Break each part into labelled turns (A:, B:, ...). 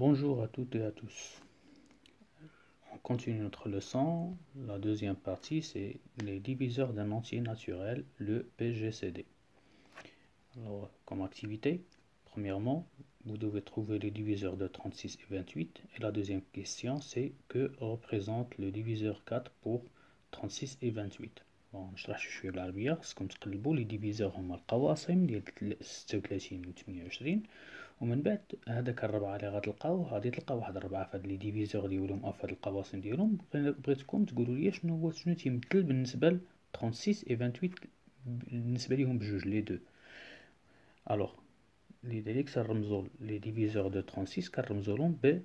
A: Bonjour à toutes et à tous. On continue notre leçon. La deuxième partie, c'est les diviseurs d'un entier naturel, le PGCD. Alors, comme activité, premièrement, vous devez trouver les diviseurs de 36 et 28. Et la deuxième question, c'est que représente le diviseur 4 pour 36 et 28. Bon, نشرح شوية بالعربية. خصكم تقلبوا لي ديفيزور هما القواسم ديال 36 و 28. ومن بعد هذاك الربعة اللي غتلقاو غادي تلقاو واحد الربعة في هاد لي ديفيزور ديالهم او في هاد القواسم ديالهم. بغيتكم تقولوا لي شنو تيمثل بالنسبة ل 36 و 28 بالنسبة ليهم بجوج لي دو. الوغ لذلك سنرمزو لي ديفيزور دو 36 كنرمزو لهم ب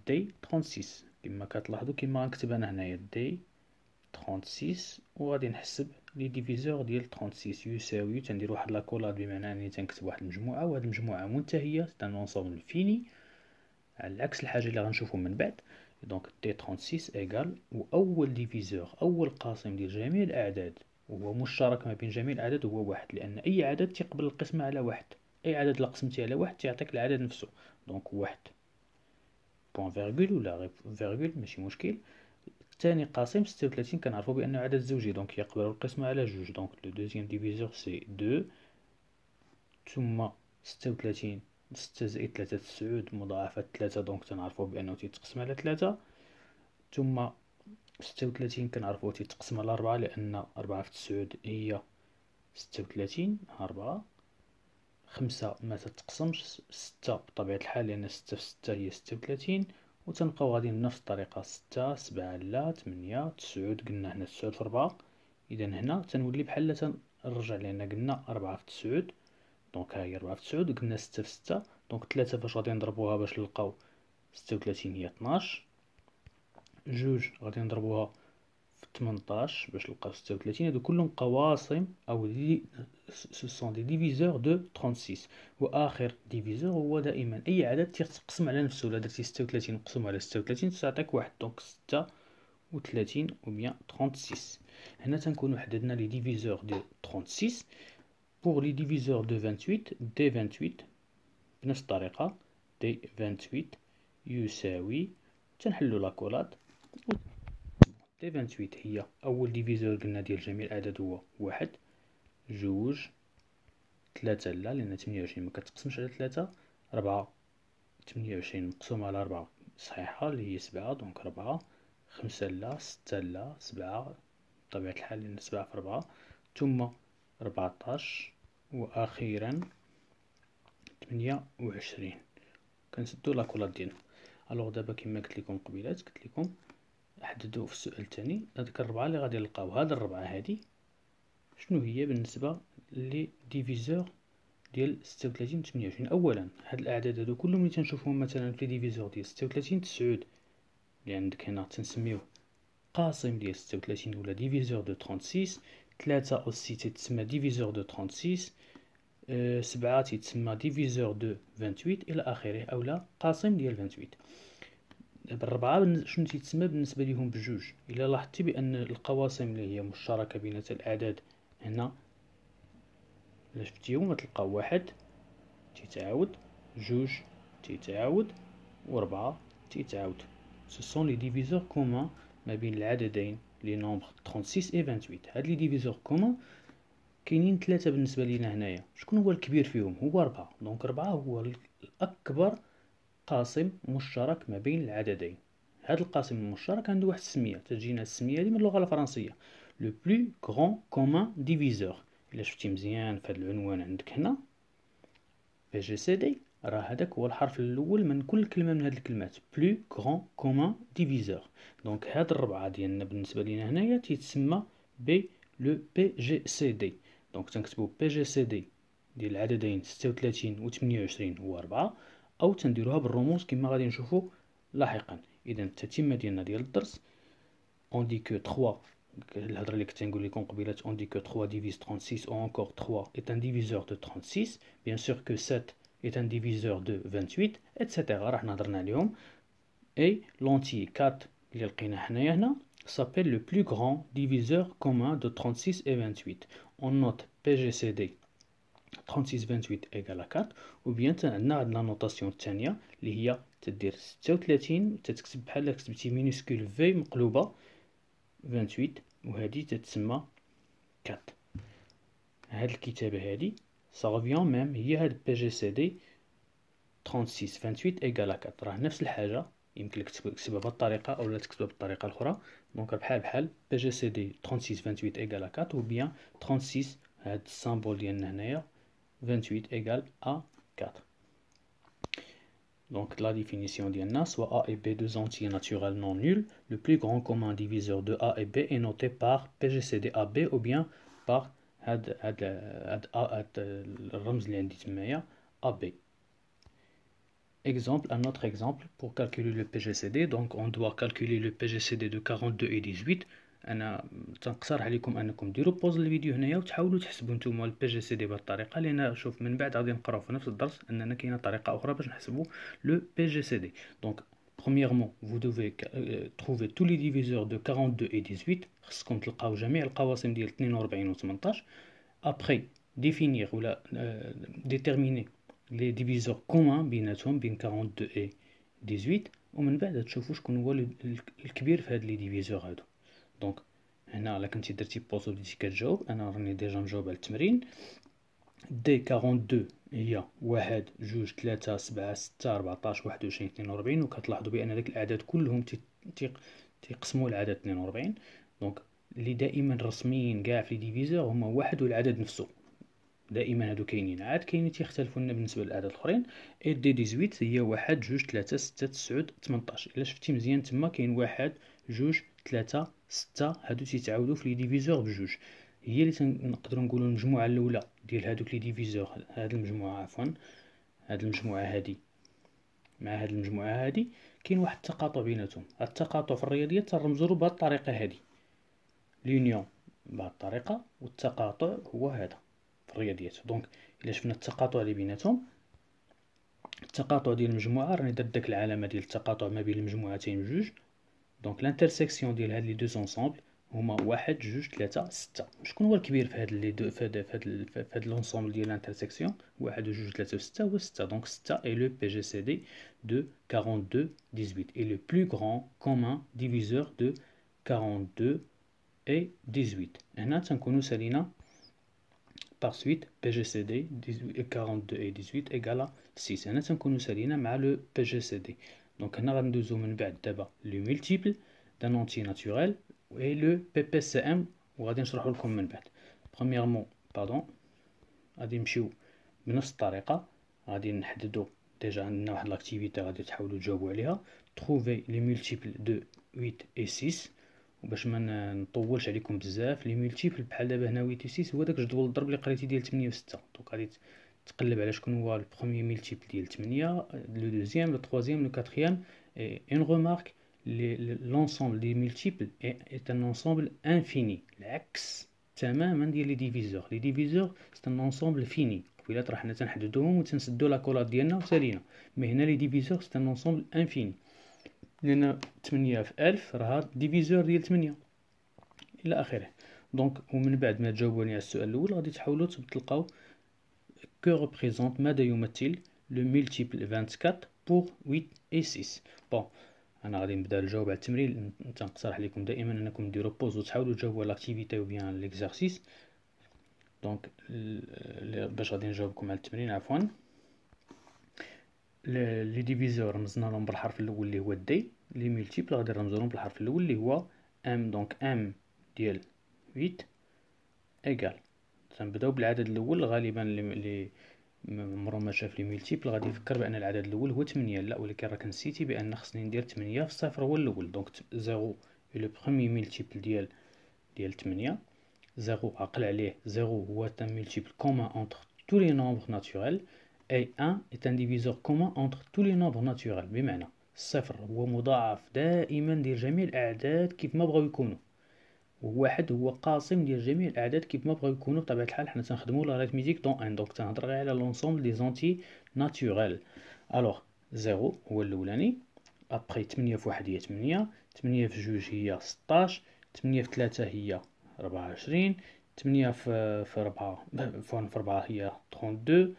A: دي 36 كما كتلاحظوا كما غنكتب انا هنايا دي 36 وغادي نحسب لي ديفيزور ديال 36 يساوي تندير واحد لاكولاد بمعنى انني تنكتب واحد المجموعه وهاد المجموعه منتهيه سي ان انصومبل فيني على عكس الحاجه اللي غنشوفو من بعد. دونك دي 36 ايكال واول ديفيزور اول قاسم ديال جميع الاعداد وهو مشترك ما بين جميع الاعداد هو واحد لان اي عدد تيقبل القسمه على واحد. اي عدد اللي قسمتيه على واحد تيعطيك العدد نفسه. دونك واحد بوان فيرغول ولا غير فيرغول ماشي مشكل. ثاني قاسم 36 كنعرفو بانه عدد زوجي دونك يقبل القسمة على جوج. دونك لو دوزيام ديفيزور سي 2 ثم 36 6 زائد 3 9 مضاعفة 3 دونك تنعرفو بانه تيتقسم على 3 ثم 36 كنعرفو تيتقسم على 4 لان 4 في 9 هي 36 4 5 ما تتقسمش 6 بطبيعة الحال لان 6 في 6 هي 36 وتنبقاو غاديين بنفس الطريقة 6 7 لا 8 9 قلنا هنا 9 في 4 إذا هنا تنولي بحال تنرجع لأن قلنا 4 في 9 دونك ها هي 4 في 9 قلنا 6 في 6 دونك 3 فاش غادي نضربوها باش نلقاو 36 هي 12 جوج غادي نضربوها في 18 باش نلقاو 36 هادو كلهم قواسم أو سو دي ديفيزور دو 36. واخر ديفيزور هو دائما اي عدد تيتقسم على نفسه. الا درتي 36 نقسمو على 36 تعطيك واحد دونك 36 ou bien 36. هنا تنكونو حددنا لي ديفيزور دو 36. pour les diviseurs de 28 دي 28 بنفس الطريقة دي 28 يساوي تنحلو لاكولاد دي 28 هي أول ديفيزور قلنا ديال جميع الأعداد هو واحد جوج 3 لا لأن 28 مكتقسمش على 3 4 28 مقسوم على 4 صحيحة اللي هي 7 دونك 4 5 لا 6 لا 7 بطبيعة الحال لأن 7 في 4 ثم 14 وأخيرا 28 كنسدو لاكولاد ديالنا. الوغ دابا كما قلت لكم قبيلات قلت لكم حددوا في السؤال الثاني هذيك الربعة اللي غادي نلقاو هاد الربعة هادي شنو هي بالنسبة لي ديفيزور ديال 36 و 28. اولا هاد الاعداد هادو كلهم اللي تنشوفوهم مثلا في لي ديفيزور ديال 36 9 اللي عندك هنا تنسميوه قاسم ديال 36 ولا ديفيزور دو 36 3 اوسي تتسمى ديفيزور دو 36 7 تتسمى ديفيزور دو 28 الى اخره اولا قاسم ديال 28. دابا الربعة شنو تيتسمى بالنسبة ليهم بجوج. الا لاحظتي بان القواسم اللي هي مشتركة بين الاعداد هنا الا شفتيهم تلقاو واحد تيتعاود جوج تيتعاود وربعة تيتعاود. ce sont les diviseurs communs ما بين العددين لي نومبر 36 و 28. هاد لي ديفيزور كومون كاينين ثلاثة بالنسبة لينا هنايا. شكون هو الكبير فيهم؟ هو 4 دونك 4 هو الأكبر قاسم مشترك ما بين العددين. هاد القاسم المشترك عنده واحد السمية تجينا السمية دي من اللغة الفرنسية لو بلو غران كومان ديفيزور. إلا شفتي مزيان في هاد العنوان عندك هنا بي جي سي دي راه هذاك هو الحرف الاول من كل كلمه من هاد الكلمات بلو غران كومان ديفيزور. دونك هاد الربعه ديالنا بالنسبه لينا هنايا تيتسمى بي لو بي جي سي دي. دونك تنكتبو بي جي سي دي ديال العددين 36 و 28 هو 4 او تنديروها بالرموز كما غادي نشوفو لاحقا. اذا التتمه ديالنا ديال الدرس اون دي كو 3 الهضره اللي كنت نقول لكم قبيلات on dit que 3 divise 36 ou encore 3 est un diviseur de 36 bien sûr que 7 est un diviseur de 28 etc. راح نهضرنا عليهم. et l'entier 4 اللي لقينا حنايا هنا s'appelle le plus grand diviseur commun de 36 et 28. on note PGCD 36 28 égale à 4. ou bien عندنا هاد لا نوطاسيون الثانيه اللي هي تدير 36 تتكتب بحال كتبتي مينيسكول في مقلوبه 28 وهذه تتسمى 4. هاد الكتابه هادي سافيون ميم هي هاد بي جي سي دي 36 28 égale à 4 راه نفس الحاجه. يمكن لك تكتبها بهاد الطريقه او تكتبها بالطريقه الاخرى. دونك بحال بي جي سي دي 36 28 égale à 4 ou bien 36 هاد السامبول ديالنا هنايا 28 égale à 4. Donc la définition d'IANA, soit A et B deux entiers naturels non nuls, le plus grand commun diviseur de A et B est noté par PGCD AB ou bien par الرمز اللي عندي تمايا AB. Exemple, un autre exemple pour calculer le PGCD. Donc on doit calculer le PGCD de 42 et 18. انا تنقترح عليكم انكم ديروا بوز الفيديو هنايا وتحاولوا تحسبوا نتوما البي جي سي دي بهذه الطريقه، لان شوف من بعد غادي نقراو في نفس الدرس اننا كاينه طريقه اخرى باش نحسبوا لو بي جي سي دي. دونك premièrement vous devez trouver tous les diviseurs de 42 et 18. خصكم تلقاو جميع القواسم ديال 42 و 18. après définir ولا déterminer les diviseurs communs بيناتهم بين 42 et 18. ومن بعد تشوفوا شكون هو الكبير في هاد لي ديفيزور هادو. دونك هنا الا كنتي درتي بوز وبديتي كتجاوب، انا راني ديجا مجاوب على التمرين. دي 42 هي 1 2 3 7 6 14 21 42. وكتلاحظوا بان داك الاعداد كلهم تيقسموا العدد 42. دونك اللي دائما رسميين كاع في لي ديفيزور هما واحد والعدد نفسه، دائما هادو كاينين. عاد كاينين تيختلفوا لنا بالنسبه للاعداد الاخرين. اي دي 18 هي 1 2 3 6 9 18. الا شفتي مزيان تما كاين 1 2 3 6 هادو تيتعاودوا في لي ديفيزور بجوج. هي اللي تنقدروا نقولوا المجموعه الاولى ديال هادوك لي ديفيزور. هاد المجموعه عفوا هاد المجموعه هادي مع هاد المجموعه هادي كاين واحد التقاطع بيناتهم. هاد التقاطع في الرياضيات تنرمزوا بهاد الطريقه هادي، لونيون بهاد الطريقه، والتقاطع هو هذا في الرياضيات. دونك الا شفنا التقاطع اللي بيناتهم، التقاطع ديال المجموعه راني درت داك العلامه ديال التقاطع ما بين المجموعتين بجوج. دونك لانترسيكسيون ديال هاد لي دو انصامبل هما 1 2 3 6. شكون هو الكبير في هاد لي دو في هاد لونسومبل ديال لانترسيكسيون 1 2 3 و6 هو 6. دونك 6 est le PGCD de 42 18 et le plus grand commun diviseur de 42 et 18. هنا تنكونوا سالينا par suite PGCD 42 et 18 égale à 6. هنا تنكونوا سالينا مع لو PGCD. دونك هنا غندوزو من بعد دابا لو مولتيبل d'un entier naturel et le PPCM وغادي نشرحو لكم من بعد. premièrement غادي نمشيو بنفس الطريقه، غادي نحددو ديجا عندنا واحد لاكتيفيتي غادي تحاولوا تجاوبوا عليها. trouver les multiples de 8 et 6. وباش ما نطولش عليكم بزاف، لي مولتيبل بحال دابا هنا 8 و 6 هو داك جدول الضرب اللي قريتي ديال 8 و 6. دونك غادي تقلب على شكون هو البروميير مولتيبل ديال 8، لو دوزيام، لو تروازيام، لو كاتريام. اي اون ريمارك، l'ensemble des multiples est un ensemble infini. العكس تماما ديال لي ديفيزور. لي ديفيزور سي ان انسومبل فيني. قبيلات راه حنا تنحددوهم وتنسدو لاكولات ديالنا وسالينا، مي هنا لي ديفيزور سي ان انسومبل انفيني، لان 8 في 1000 راه ديفيزور ديال 8 الى اخره. دونك ومن بعد ما تجاوبوني على السؤال الاول غادي تحاولوا تلقاو كو ريبريزونت ماذا يمثل لو مولتيبل 24 بور 8 et 6. بون انا غادي نبدا نجاوب على التمرين. تنقترح عليكم دائما انكم ديروا بوز وتحاولوا تجاوبوا على لاكتيفيتي او بيان ليكزارسيس. دونك باش غادي نجاوبكم على التمرين عفوا. لي ديفيزور رمزنا لهم بالحرف الاول اللي هو دي. لي مولتيبل غادي نرمزوا لهم بالحرف الاول اللي هو ام. دونك ام ديال 8 ايكال. تنبداو بالعدد الاول. غالبا اللي عمرو ما شاف لي مولتيبل غادي يفكر بان العدد الاول هو 8. لا، ولكن راك نسيتي بان خصني ندير 8 في الصفر هو الاول. دونك 0 لو بروميير مولتيبل ديال 8. 0 عقل عليه، 0 هو un multiple commun entre tous les nombres naturels et 1 est un diviseur commun entre tous les nombres naturels. بمعنى الصفر هو مضاعف دائما ديال جميع الاعداد كيف ما بغاو يكونوا، وواحد هو قاسم ديال جميع الاعداد كيف ما بغاو يكونوا. بطبيعه الحال حنا تنخدموا لاريتميتيك دون ان. دونك تنهضر غير على لونسومبل دي زونتي ناتوريل. الوغ 0 هو الاولاني، ابري 8 في 1 هي 8، 8 في 2 هي 16، 8 في 3 هي 24، 8 في 4 في 4 هي 32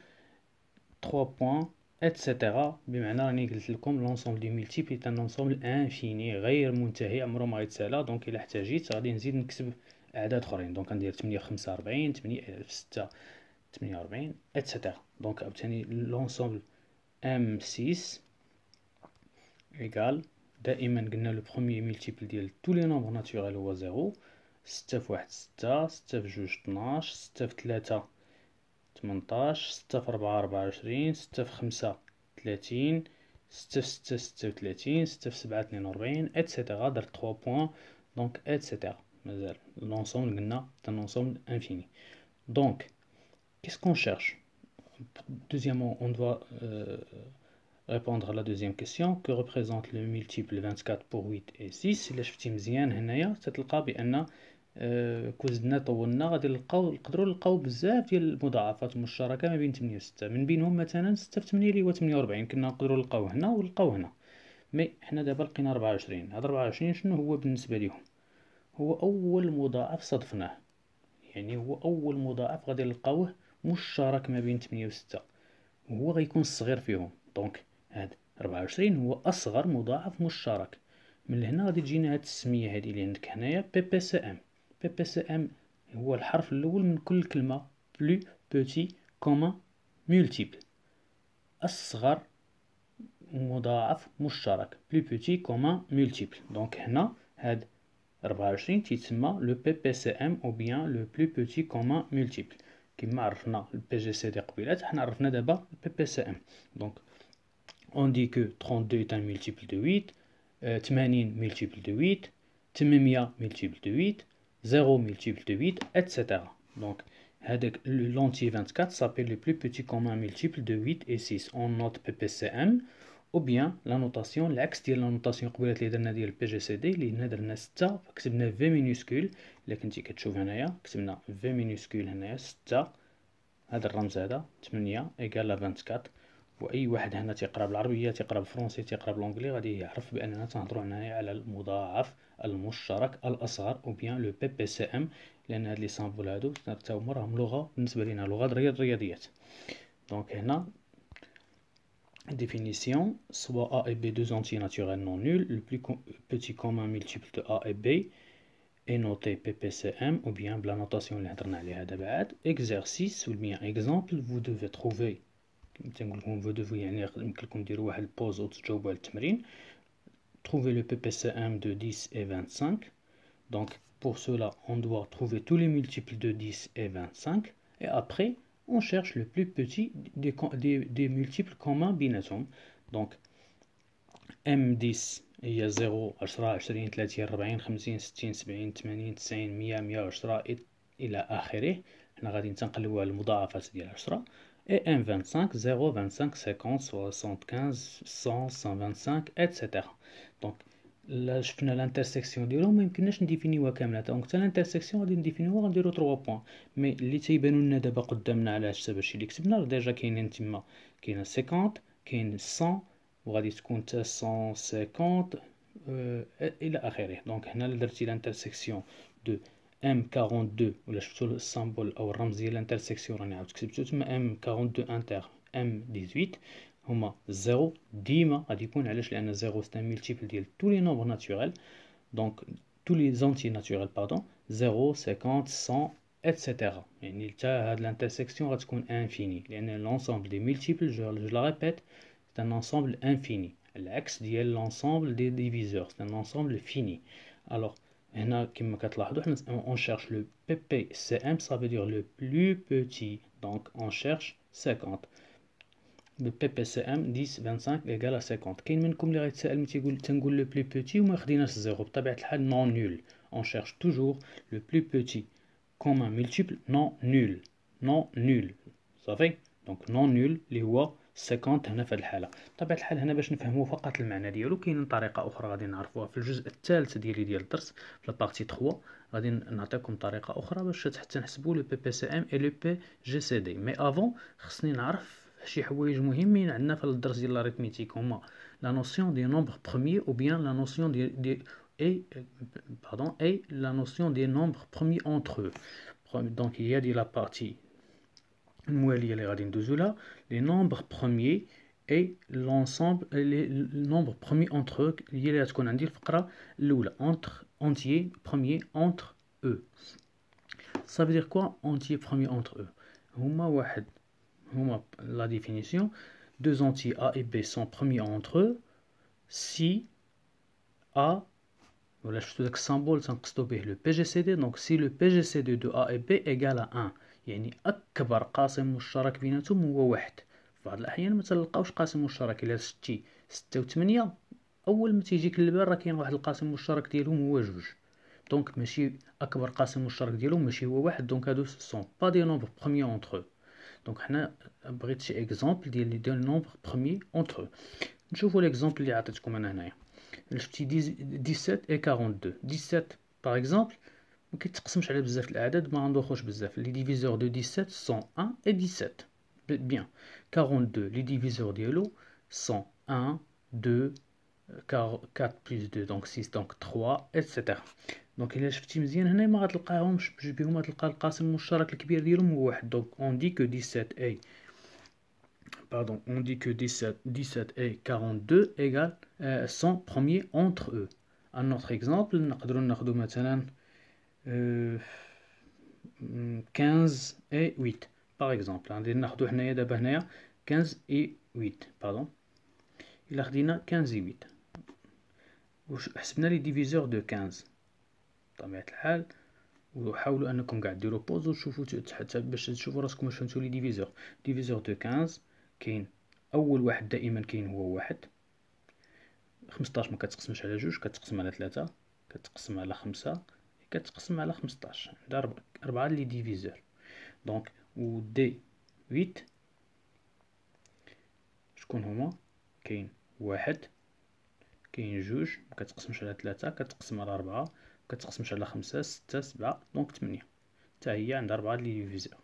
A: 3 points etc. بمعنى راني قلت لكم لونسومبل دي مولتيبل ايت ان انسومبل انفيني غير منتهي، عمره ما يتسالى. دونك الا احتاجيت غادي نزيد نكتب اعداد اخرين. دونك غندير 8 في 45 8 في 6 48 etc. دونك عاوتاني لونسومبل M6 égal دائما قلنا لو بروميي مولتيبل ديال تو لي نومبر ناتوريل هو 0. 6 في 1 6 6 في 2 12 6 في 3 18 6 في 4 24 6 في 5 30 6 في 6 36 6 في 7 42 etc. درت 3 بوان دونك etc. مازال l'ensemble قلنا c'est un ensemble infini. Donc qu'est-ce qu'on cherche? Deuxièmement, on doit répondre à la deuxième question. Que représente le multiple 24 pour 8 et 6? إلا شفتي مزيان هنايا تتلقى بأن كون زدنا طولنا غادي نقدروا نلقاو بزاف ديال المضاعفات المشتركه ما بين 8 و 6. من بينهم مثلا 6 في 8 اللي هو 48 كنا نقدروا نلقاو هنا ونلقاو هنا. مي حنا دابا لقينا 24. هذا 24 شنو هو بالنسبه ليهم؟ هو اول مضاعف صادفناه، يعني هو اول مضاعف غادي نلقاوه مشترك ما بين 8 و 6 وهو غيكون الصغير فيهم. دونك هاد 24 هو اصغر مضاعف مشترك. من هنا غادي تجينا هاد التسميه هادي اللي عندك هنايا بي بي سي ام. بي بي سي ام هو الحرف الاول من كل كلمه بلو بوتي كومان مولتيبل، اصغر مضاعف مشترك بلو بوتي كومان مولتيبل. دونك هنا هاد 24 تيتسمى لو بي بي سي ام او بيان لو بلو بوتي كومان مولتيبل. كما عرفنا البي جي سي دي قبيلات حنا عرفنا دابا البي بي سي ام. دونك on dit que 32 est un multiple de 8, 80 multiple de 8, 800 multiple de 8, 0 multiple de 8, etc. Donc, l'entier 24 s'appelle le plus petit commun multiple de 8 et 6. On note PPCM ou bien la notation, l'axe de la notation قبيلة اللي درنا ديال البي جي سي دي اللي هنا درنا 6 فكتبنا في مينوسكول. الا كنتي كتشوف هنايا كتبنا في مينوسكول هنايا 6. هذا الرمز هذا 8 ايكال 24. واي واحد هنا تيقرا بالعربيه تيقرا بالفرنسي تيقرا بالانجلي غادي يعرف باننا تنهضروا هنايا على المضاعف المشترك الاصغر او بيان لو بي بي سي ام، لان هاد لي سامبل هادو حتى هما راهم لغه بالنسبه لينا لغه الرياضيات. دونك هنا définition soit A et B deux entiers naturels non nuls, le plus petit commun multiple de A et B est noté PPCM ou bien la notation اللي هضرنا عليها دابا عاد. exercice ou bien exemple, vous devez trouver تنقول لكم vous devez يعني يمكن لكم ديروا واحد البوز وتجاوبوا على التمرين. trouver le PPCM de 10 et 25. Donc pour cela on doit trouver tous les multiples de 10 et 25 et après on cherche le plus petit des multiples communs بيناتهم. donc M10 هي 0 10 20 30 40 50 60 70 80 90 100 110 إلى آخره. حنا غادي نتنقلبوا على المضاعفات ديال 10. et M25 0 25 50 75 100 125 etc. donc لا شفنا الانترسيكسيون ديالهم ما يمكنناش نديفينيوها كامله. دونك حتى الانترسيكسيون غادي نديفينيوها غنديرو 3 بوين. مي اللي تيبانوا لنا دابا قدامنا على حساب هادشي اللي كتبنا ديجا كاينين تما. كاين 50 كاين 100 وغادي تكون حتى 150 الى اخره. دونك هنا درتي الانترسيكسيون دو M42 ولا شفتوا السامبل او الرمز ديال الانترسيكسيون راني عاود كتبتو تما M42 انتر M18 هما 0 ديما غادي يكون. علاش؟ لان 0 c'est un multiple ديال tous les nombres naturels, donc tous les entiers naturels pardon, 0 50 100 etc. يعني حتى هاد l'intersection غتكون infini لان l'ensemble des multiples je la répète c'est un ensemble infini. العكس ديال l'ensemble des diviseurs c'est un ensemble fini. alors هنا كما كتلاحظوا حنا on cherche le PPCM, ça veut dire le plus petit, donc on cherche 50. le PPCM 10 25 égale à 50. كاين منكم اللي غيتسائل ملي تنقول لو بلو بوتي وما خديناش الزيرو. بطبيعه الحال نون نول. on cherche toujours le plus petit commun multiple non nul. non nul صافي. دونك نون نول اللي هو 50 هنا في هذه الحاله. بطبيعه الحال هنا باش نفهموا فقط المعنى ديالو كاين طريقه اخرى غادي نعرفوها في الجزء الثالث ديال الدرس في لابارتي 3. غادي نعطيكم طريقه اخرى باش حتى نحسبوا لو بي بي سي ام اي لو بي جي سي دي. مي افون خصني نعرف شي حوايج مهمين عندنا في الدرس ديال الاريثميتيك هما لا نوسيون دي نومبر بروميي او بيان لا نوسيون دي اي la notion des nombres premiers entre eux. Donc il y a la partie الموالية اللي غادي ندوزو لها les nombres premiers et l'ensemble les nombres premiers entre eux هي اللي غتكون عندي الفقرة الأولى entre entier premier entre eux. Ça veut dire quoi entier premier entre eux؟ هما la définition deux entiers A et B sont premiers entre eux si A ولا شفتو داك السامبول تنقصدو به لو بي جي سي دي. دونك سي لو بي جي سي دي دو A et B égale à 1 يعني اكبر قاسم مشترك بيناتهم هو واحد. في بعض الاحيان ما تلقاوش قاسم مشترك. الا شتي 6 و 8 اول ما تيجيك للبال راه كاين واحد القاسم مشترك ديالهم هو جوج. دونك ماشي اكبر قاسم مشترك ديالهم ماشي هو واحد. دونك هادو سون با دي نومبر بروميي اونتر. دونك حنا بغيت شي اكزامبل ديال لي نومبر بروميي اونتر. نشوفوا ليكزامبل اللي عطيتكم انا هنايا. شفتي 17 et 42. 17 par exemple ما كيتقسمش على بزاف الاعداد ما غندوخوش بزاف. لي ديفيزور دو 17 sont 1 et 17. bien 42 لي ديفيزور ديالو sont 1 2 4 plus 2 donc 6 donc 3 etc. دونك الا شفتي مزيان هنا ما غتلقاهمش بجوج بهم غتلقى القاسم المشترك الكبير ديالهم هو واحد. دونك on dit que 17 et 42 égale sont premiers entre eux. Un autre exemple نقدروا ناخذوا مثلا 15 et 8 par exemple. غادي ناخذوا حنايا دابا هنايا 15 et 8 pardon. الا خدينا 15 et 8 واش حسبنا لي ديفيزور دو 15 بطبيعه الحال وحاولوا انكم كاع ديروا بوز وتشوفوا حتى باش تشوفوا راسكم واش فهمتوا لي ديفيزور دو 15. كاين اول واحد دائما كاين هو واحد. 15 ما كتقسمش على جوج كتقسم على 3 كتقسم على 5 كتقسم على 15. عندها 4 لي ديفيزور. دونك و دي 8 شكون هما؟ كاين واحد كاين جوج ما كتقسمش على 3 كتقسم على 4 كتقسمش على 5 6 7 دونك 8 حتى هي عندها 4 لي ديفيزور.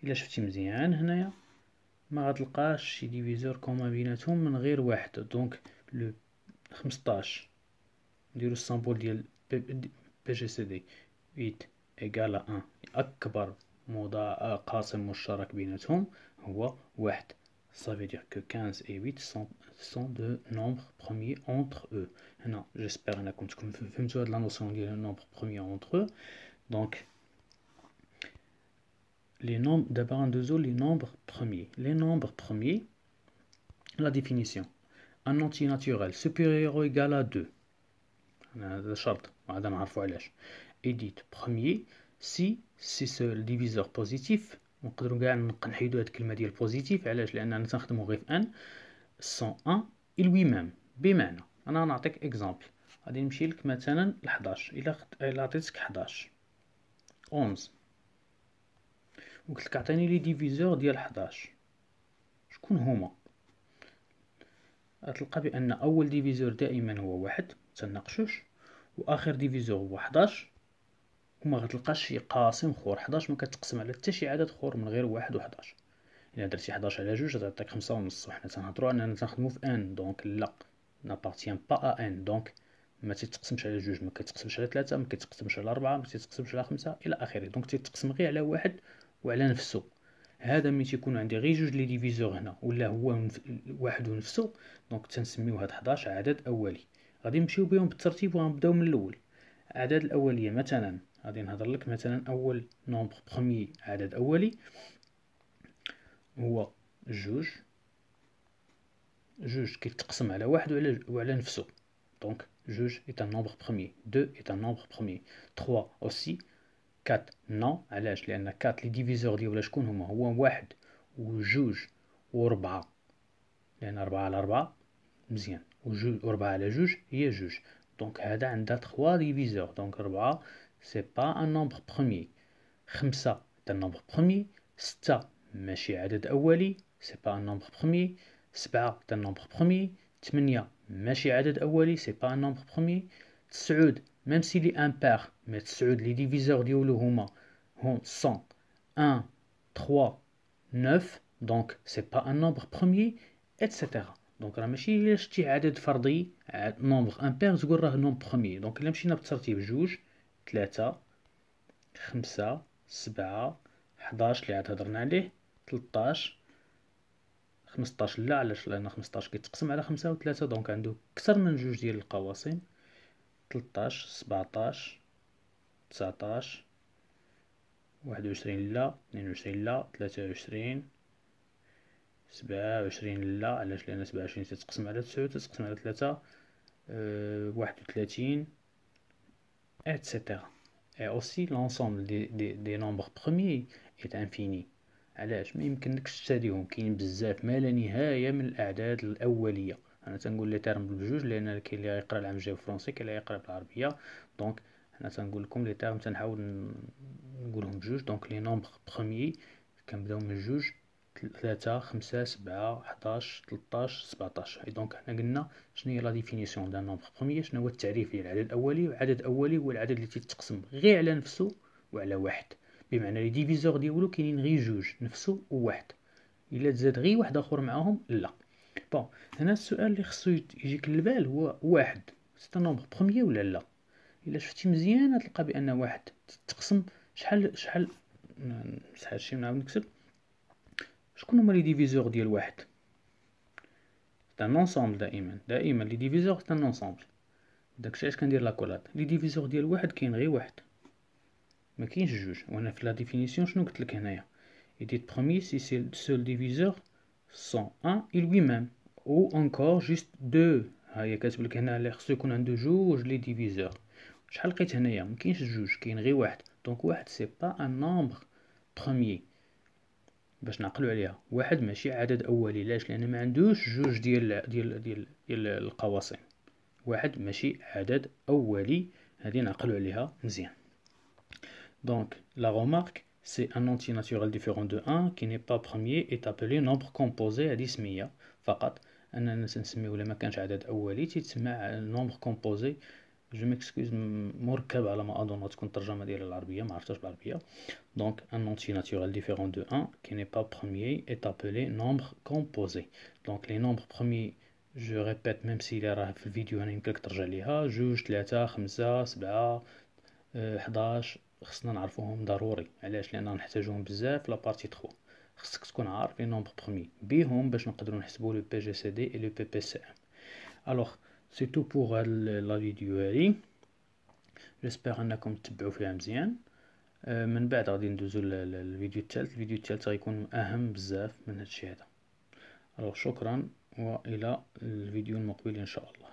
A: الا شفتي مزيان هنايا ما غتلقاش شي ديفيزور كومون بيناتهم من غير واحد. دونك لو 15 نديرو السامبول ديال بي جي سي دي 8 ايكال 1 اكبر قاسم مشترك بيناتهم هو واحد. Ça veut dire que 15 et 8 sont de nombres premiers entre eux. هنا j'espère انكم فهمتوا هاد لا نوسيون ديال nombres premiers entre eux. Donc les nombres d'abord غندوزو les nombres premiers. Les nombres premiers, la définition: un entier naturel supérieur ou égal à 2 هذا شرط وهذا نعرفو علاش. Et dit premier si c'est le diviseur positif. نقدروا كاع نحيدوا هاد الكلمه ديال بوزيتيف. علاش؟ لاننا تنخدموا غير في ان سون ان lui même. بمعنى انا نعطيك اكزامبل. غادي نمشي لك مثلا ل 11. الا عطيتك 11 11 وقلت لك عطيني لي ديفيزور ديال 11 شكون هما؟ غتلقى بان اول ديفيزور دائما هو واحد تناقشوش واخر ديفيزور هو 11 وما غتلقاش شي قاسم اخر. 11 ما كتقسم على حتى شي عدد اخر من غير 1 و11. الا درتي 11 على 2 غتعطيك 5 ونص. وحنا تنهضروا اننا تنخدموا في ان دونك لا نابارتيان با ا ان. دونك ما تتقسمش على 2 ما كتقسمش على 3 ما كتقسمش على 4 ما كتقسمش على 5 الى اخره. دونك تتقسم غير على واحد وعلى نفسه. هذا ملي تيكون عندي غير جوج لي ديفيزور هنا ولا هو واحد ونفسه دونك تنسميو هاد 11 عدد اولي. غادي نمشيو بهم بالترتيب وغنبداو من الاول. الاعداد الاوليه مثلا غادي نهضر لك مثلا اول نومبر بروميي عدد اولي هو جوج. جوج كيتقسم على واحد وعلى نفسه. دونك جوج est un nombre premier. 2 est un nombre premier. 3 aussi. 4 non. علاش؟ لان 4 لي ديفيزور ديالها شكون هما؟ هو واحد وجوج وربعة. لان 4 على 4 مزيان و4 على جوج هي جوج. دونك هذا عندها 3 ديفيزور. دونك 4 سي با ان نومبر بروميي. 5 c'est un nombre premier. 6 ماشي عدد اولي سي با ان نومبر بروميي. 7 c'est un nombre premier. 8 ماشي عدد اولي سي با ان نومبر بروميي. 9 même s'il est impair mais 9 لي ديفيزور ديالو هما sont 1 3 9 donc c'est pas un nombre premier etc. دونك راه ماشي الا شتي عدد فردي نومبر امبير تقول راه نومبر بروميي. دونك الا مشينا بالترتيب 2 3 5 7 11 اللي عاد هضرنا عليه 13 15 لا، علاش؟ لان 15 كيتقسم على 5 و3 دونك عنده اكثر من جوج ديال القواسم. 13 17 19 21 لا، 22 لا، 23 27 لا، علاش؟ لان 27 تتقسم على 9 تتقسم على 3 31 etc. Et aussi l'ensemble des nombres premiers est infini. علاش؟ ما يمكنلكش تشاديهم، كاين بزاف ما لا نهايه من الاعداد الاوليه. انا تنقول لي تيرم بجوج لان كاين اللي يقرا العمجيه بالفرنسي، كاين اللي يقرا بالعربيه. دونك انا تنقول لكم لي تيرم تنحاول نقولهم بجوج. دونك لي نومبر بروميي كنبداو من جوج 3 5 7 11 13 17. دونك حنا قلنا شنو هي لا ديفينيسيون دان نومبر بروميي، شنو هو التعريف ديال العدد الاولي. والعدد الاولي هو العدد اللي تيتقسم غير على نفسه وعلى واحد، بمعنى لي ديفيزور ديالو كاينين غير جوج، نفسه وواحد. الا تزاد غير واحد اخر معاهم لا. بون، هنا السؤال اللي خصو يجيك للبال هو واحد سي نومبر بروميي ولا لا؟ الا شفتي مزيان تلقى بان واحد تتقسم شحال نمسح هادشي ونعاود نكتب. شكون هما لي ديفيزور ديال واحد؟ ان انصامبل. دائما لي ديفيزور سي ان انصامبل. داكشي علاش كندير لاكولاد. لي ديفيزور ديال واحد كاين غير واحد، ما كاينش جوج. وانا في لا ديفينيسيون شنو قلت لك هنايا؟ il dit premier si c'est seul diviseur sont 1 et lui-même ou encore juste 2. هاهي كاتب لك هنا اللي خصو يكون عنده جوج لي ديفيزور. شحال لقيت هنايا؟ ما كاينش جوج، كاين غير واحد. دونك واحد سي با ان نومبر بروميي. باش نعقلوا عليها، واحد ماشي عدد اولي. علاش؟ لان ما عندوش جوج ديال القواسم. واحد ماشي عدد اولي، هذه نعقلوا عليها مزيان. Donc, la remarque, c'est un entier naturel différent de 1 qui n'est pas premier est appelé nombre composé. هذه سمية فقط أننا تنسميه ولا ما كانش عدد أولي تيتسمى nombre composé. جو ميكسكوز مركب على ما أظن تكون الترجمة ديال العربية، ما عرفتش بالعربية. Donc, un entier naturel différent de 1 qui n'est pas premier est appelé nombre composé. Donc, les nombres premiers, je répète même s'il راه في الفيديو هنا يمكنك ترجع ليها، جوج 3 5 7 11 خصنا نعرفوهم ضروري. علاش؟ لان نحتاجوهم بزاف لا بارتي 3. خصك تكون عارف لي نومبر بروميي بيهم باش نقدروا نحسبوا لو بي جي سي دي اي لو بي بي سي ام. الوغ سي تو بوغ هاد لا فيديو هادي. جيسبر انكم تتبعوا فيها مزيان. من بعد غادي ندوزو للفيديو الثالث. الفيديو الثالث غيكون اهم بزاف من هادشي هذا. الوغ شكرا والى الفيديو المقبل ان شاء الله.